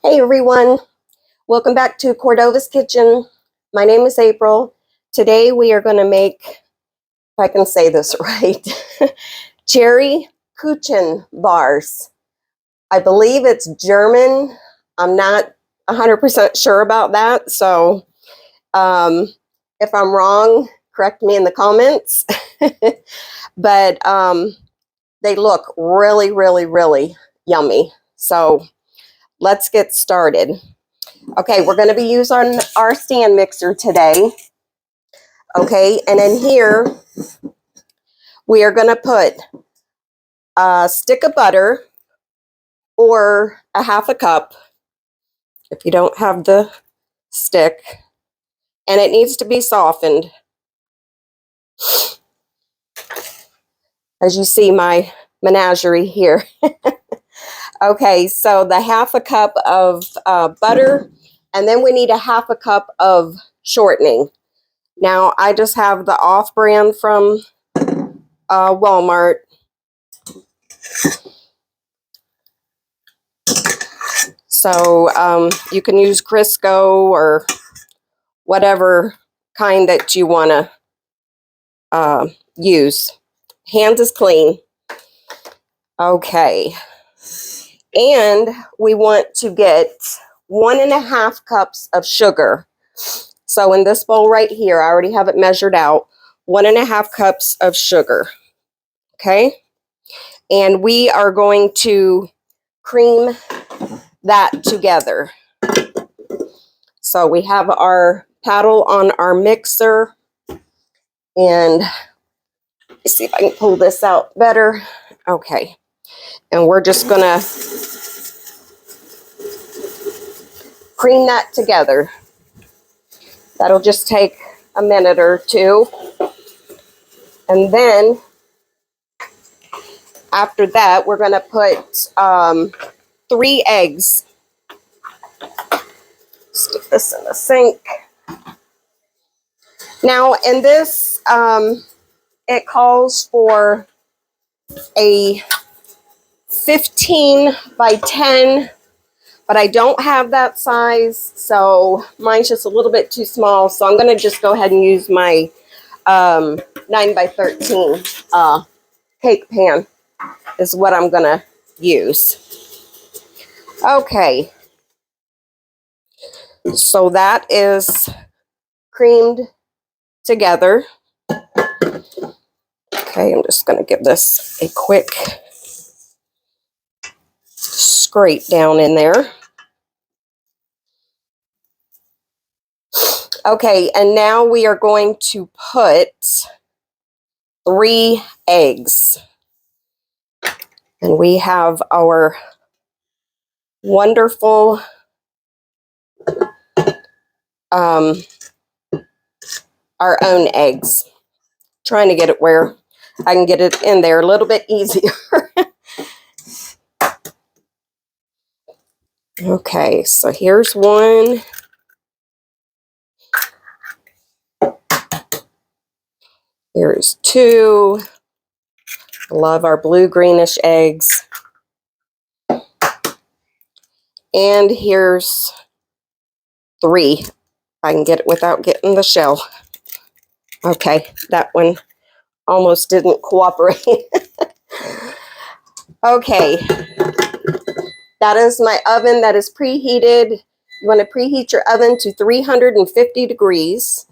Hey everyone, welcome back to Cordova's Kitchen. My name is April. Today we are going to make, if I can say this right, cherry Kuchen bars. I believe it's German. I'm not 100% sure about that, so if I'm wrong, correct me in the comments. But they look really, really, really yummy. So let's get started. Okay, we're going to be using our stand mixer today. Okay, and in here, we are going to put a stick of butter or a half a cup, if you don't have the stick, and it needs to be softened. As you see my menagerie here. Okay, so the half a cup of butter, and then we need a half a cup of shortening. Now, I just have the off-brand from Walmart. So you can use Crisco or whatever kind that you want to use. Hands is clean. Okay. And we want to get 1.5 cups of sugar. So in this bowl right here, I already have it measured out, 1.5 cups of sugar. Okay. And we are going to cream that together. So we have our paddle on our mixer, and let's see if I can pull this out better. Okay. And we're just gonna cream that together. That'll just take a minute or two. And then after that, we're gonna put 3 eggs. Stick this in the sink. Now in this, it calls for a 15 by 10, but I don't have that size, so mine's just a little bit too small. So I'm gonna just go ahead and use my 9 by 13 cake pan is what I'm gonna use. Okay, so that is creamed together. Okay, I'm just gonna give this a quick scrape down in there. Okay, and now we are going to put 3 eggs. And we have our wonderful our own eggs. Trying to get it where I can get it in there a little bit easier. Okay, so here's one. Here's 2. Love our blue greenish eggs. And here's 3. If I can get it without getting the shell. Okay, that one almost didn't cooperate. Okay, that is my oven that is preheated. You want to preheat your oven to 350 degrees.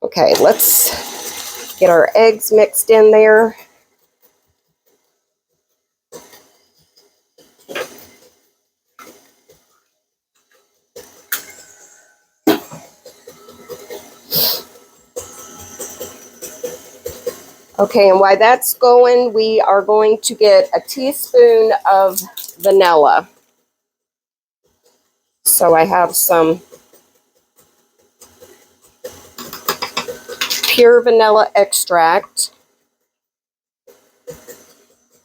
Okay, let's get our eggs mixed in there. Okay, and while that's going, we are going to get a teaspoon of vanilla. So I have some pure vanilla extract.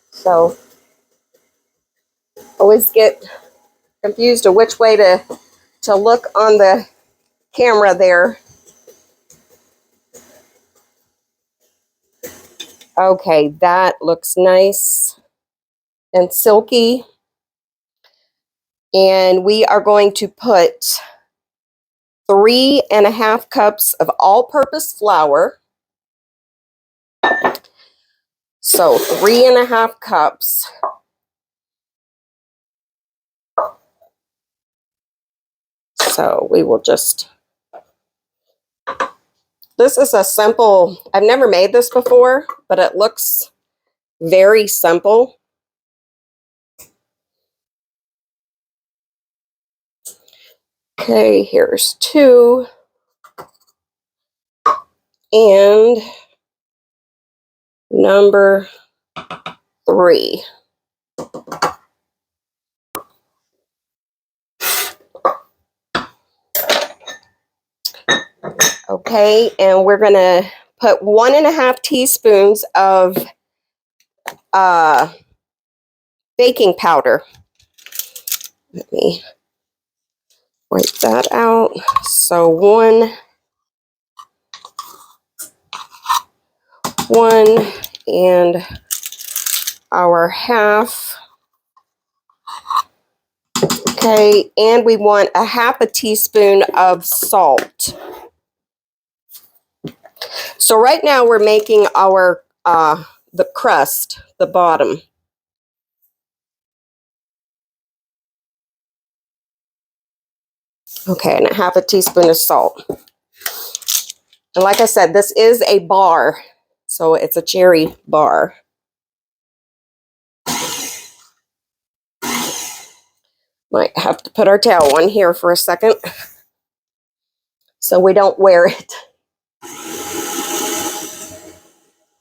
So always get confused of which way to look on the camera there. Okay, that looks nice and silky. And we are going to put 3.5 cups of all-purpose flour. So 3.5 cups. So we will just, this is a simple, I've never made this before, but it looks very simple. Okay, here's 2. And number 3. Okay, and we're gonna put 1.5 teaspoons of baking powder. Let me wipe that out. So one and our half. Okay, and we want 1/2 teaspoon of salt. So right now we're making our the crust, the bottom. Okay, and 1/2 teaspoon of salt. And like I said, this is a bar, so it's a cherry bar. Might have to put our towel on here for a second so we don't wear it.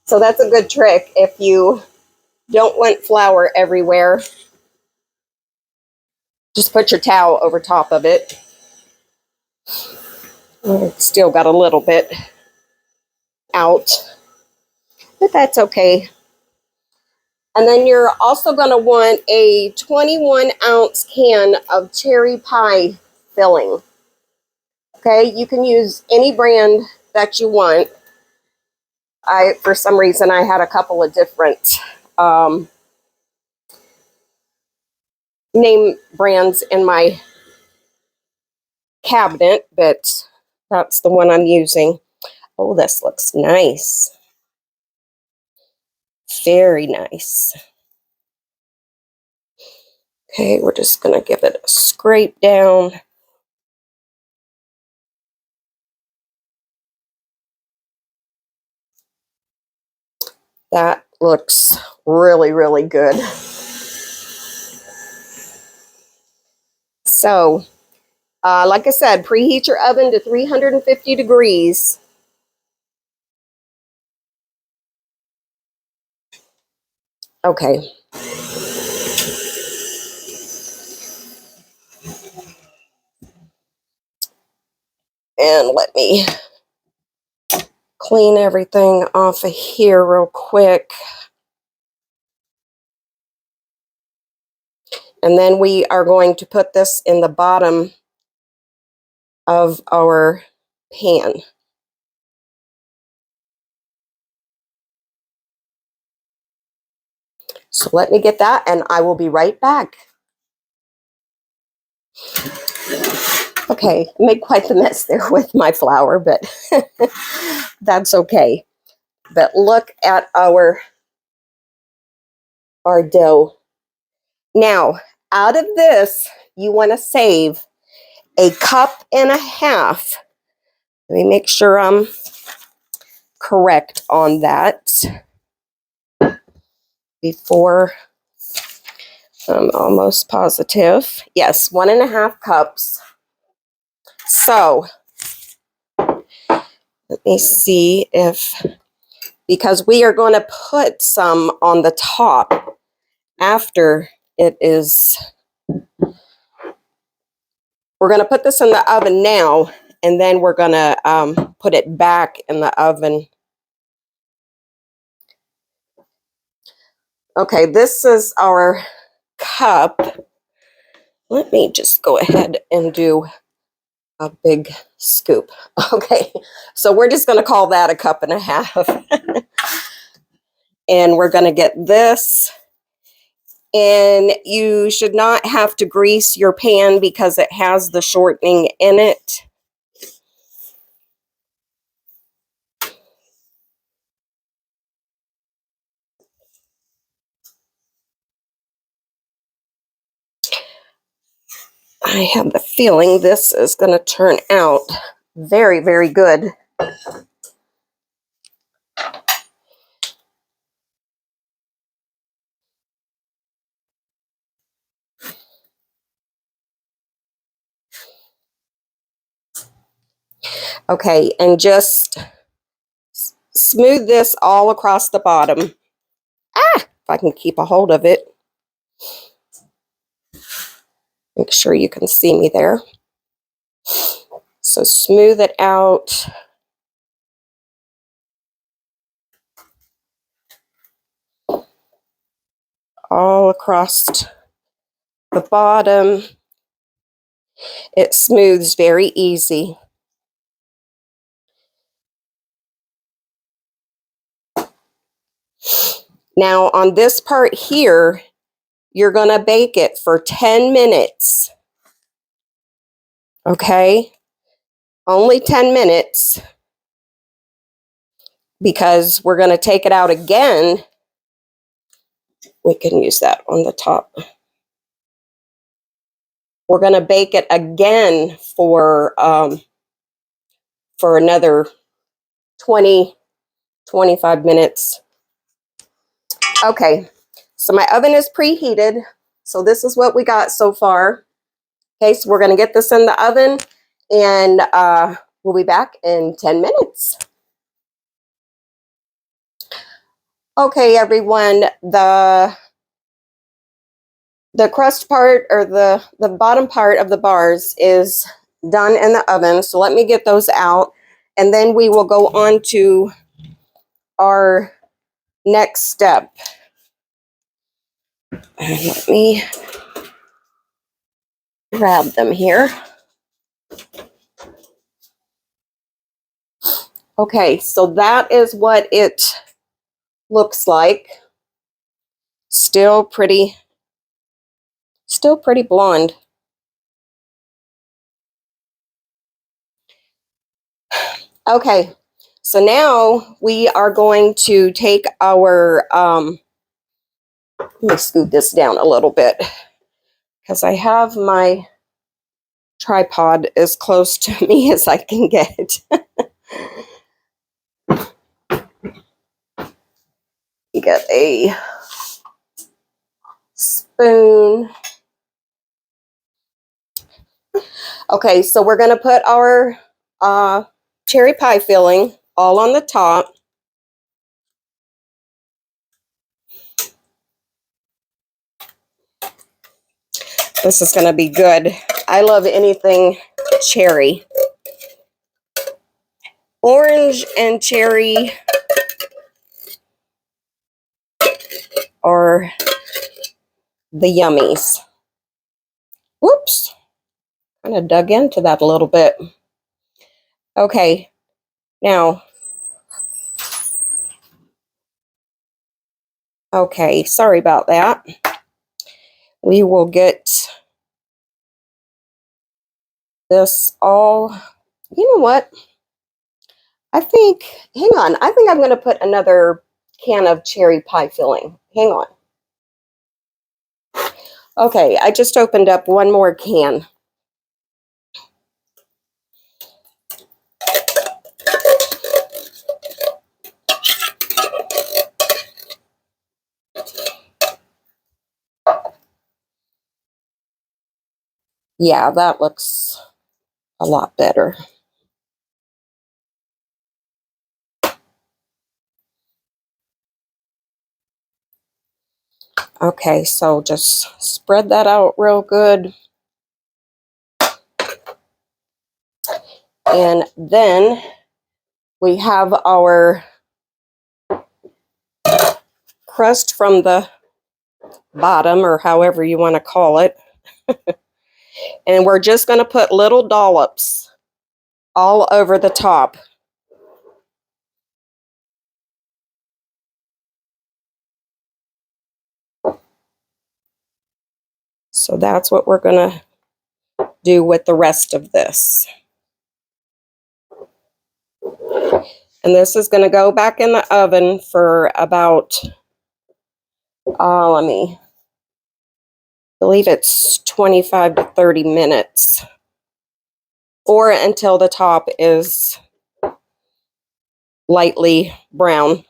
So that's a good trick if you don't want flour everywhere. Just put your towel over top of it. It's still got a little bit out, but that's okay. And then you're also going to want a 21-ounce can of cherry pie filling. Okay, you can use any brand that you want. For some reason, I had a couple of different name brands in my cabinet, but that's the one I'm using. Oh, this looks nice. Very nice. Okay, we're just going to give it a scrape down. That looks really, really good. So, like I said, preheat your oven to 350 degrees. Okay. And let me clean everything off of here real quick. And then we are going to put this in the bottom of our pan. So let me get that and I will be right back. Okay, I made quite the mess there with my flour, but that's okay. But look at our dough. Now, out of this, you want to save 1.5 cups. Let me make sure I'm correct on that before I'm almost positive. Yes, 1.5 cups. So let me see if, because we are going to put some on the top after it is, we're going to put this in the oven now, and then we're going to put it back in the oven. Okay, this is our cup. Let me just go ahead and do a big scoop. Okay, so we're just going to call that 1.5 cups. And we're going to get this And you should not have to grease your pan because it has the shortening in it. I have the feeling this is going to turn out very, very good. Okay, and just smooth this all across the bottom. If I can keep a hold of it. Make sure you can see me there. So smooth it out. All across the bottom. It smooths very easy. Now on this part here, you're going to bake it for 10 minutes. Okay? Only 10 minutes. Because we're going to take it out again. We can use that on the top. We're going to bake it again for another 20, 25 minutes. Okay, so my oven is preheated. So this is what we got so far. Okay, so we're going to get this in the oven, and we'll be back in 10 minutes. Okay, everyone, the crust part, or the bottom part of the bars is done in the oven. So let me get those out, and then we will go on to our next step. And let me grab them here. Okay, so that is what it looks like. Still pretty blonde. Okay, so now we are going to take our, let me scoot this down a little bit because I have my tripod as close to me as I can get. You get a spoon. Okay, so we're going to put our cherry pie filling all on the top. This is going to be good. I love anything cherry. Orange and cherry are the yummies. Whoops. Kind of dug into that a little bit. Okay. Now. Okay. Sorry about that. We will get this all. You know what? I think, hang on. I think I'm going to put another can of cherry pie filling. Hang on. Okay. I just opened up one more can. Yeah, that looks a lot better. Okay, so just spread that out real good. And then we have our crust from the bottom, or however you want to call it. And we're just going to put little dollops all over the top. So that's what we're going to do with the rest of this. And this is going to go back in the oven for about, let me believe it's 25 to 30 minutes. Or until the top is lightly brown.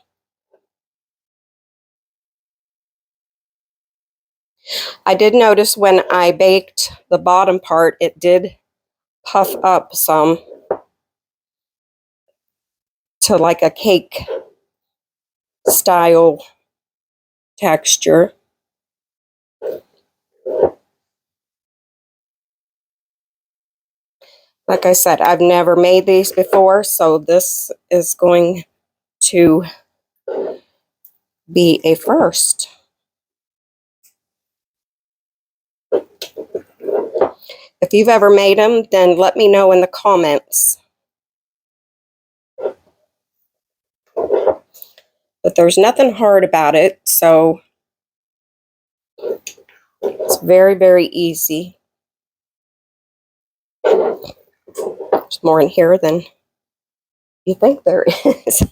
I did notice when I baked the bottom part, it did puff up some to like a cake style texture. Like I said, I've never made these before, so this is going to be a first. If you've ever made them, then let me know in the comments. But there's nothing hard about it, so it's very, very easy. There's more in here than you think there is.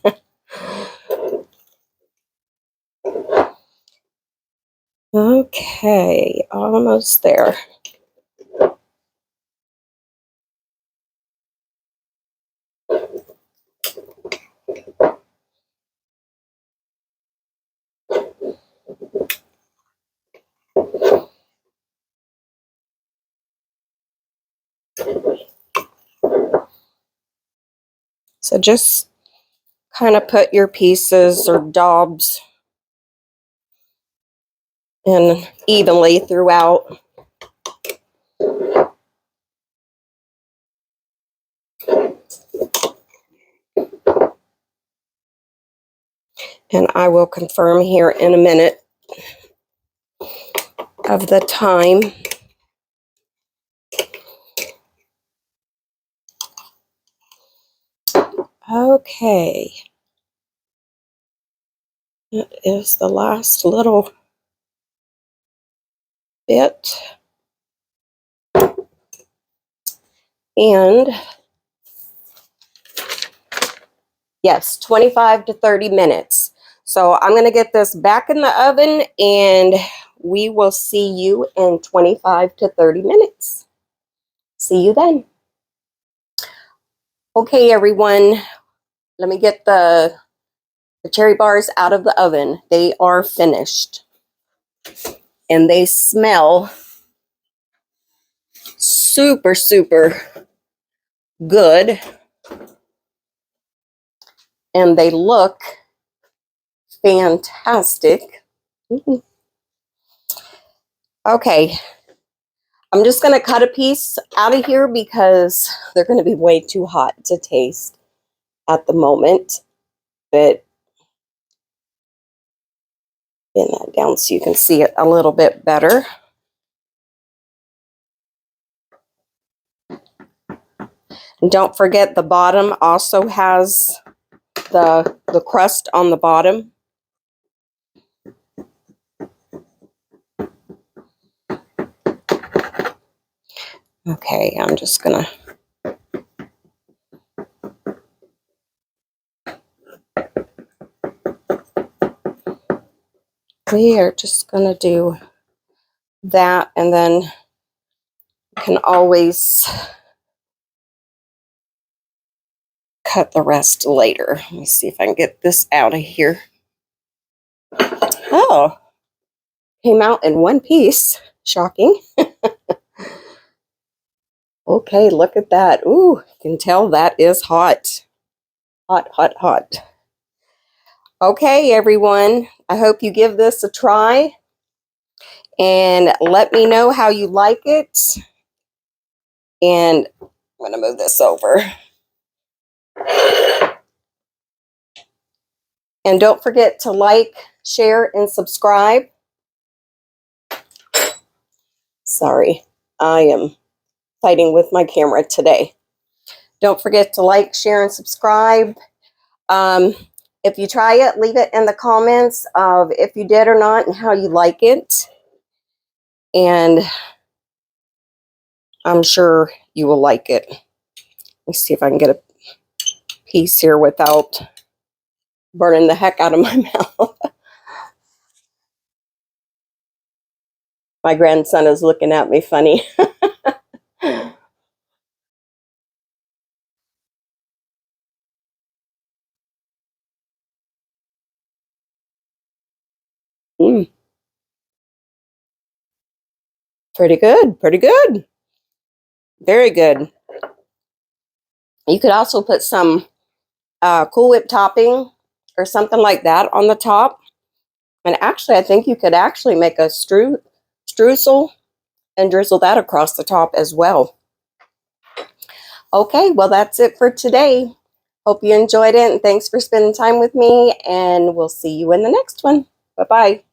Okay, almost there. So just kind of put your pieces or daubs in evenly throughout. And I will confirm here in a minute of the time. Okay. That is the last little bit. And yes, 25 to 30 minutes. So I'm going to get this back in the oven and we will see you in 25 to 30 minutes. See you then. Okay, everyone. Let me get the cherry bars out of the oven. They are finished. And they smell super, super good. And they look fantastic. Okay, I'm just going to cut a piece out of here because they're going to be way too hot to taste at the moment. But bend that down so you can see it a little bit better. And don't forget the bottom also has the crust on the bottom. Okay, I'm just going to we are just going to do that, and then you can always cut the rest later. Let me see if I can get this out of here. Oh, came out in one piece. Shocking. Okay, look at that. Ooh, you can tell that is hot. Hot, hot, hot. Okay, everyone. I hope you give this a try. And let me know how you like it. And I'm going to move this over. And don't forget to like, share, and subscribe. Sorry, I am fighting with my camera today. Don't forget to like, share, and subscribe. If you try it, leave it in the comments of if you did or not and how you like it. And I'm sure you will like it. Let me see if I can get a piece here without burning the heck out of my mouth. My grandson is looking at me funny. Mm, pretty good, pretty good. Very good. You could also put some Cool Whip topping or something like that on the top. And actually, I think you could actually make a streusel and drizzle that across the top as well. Okay, well, that's it for today. Hope you enjoyed it, and thanks for spending time with me, and we'll see you in the next one. Bye-bye.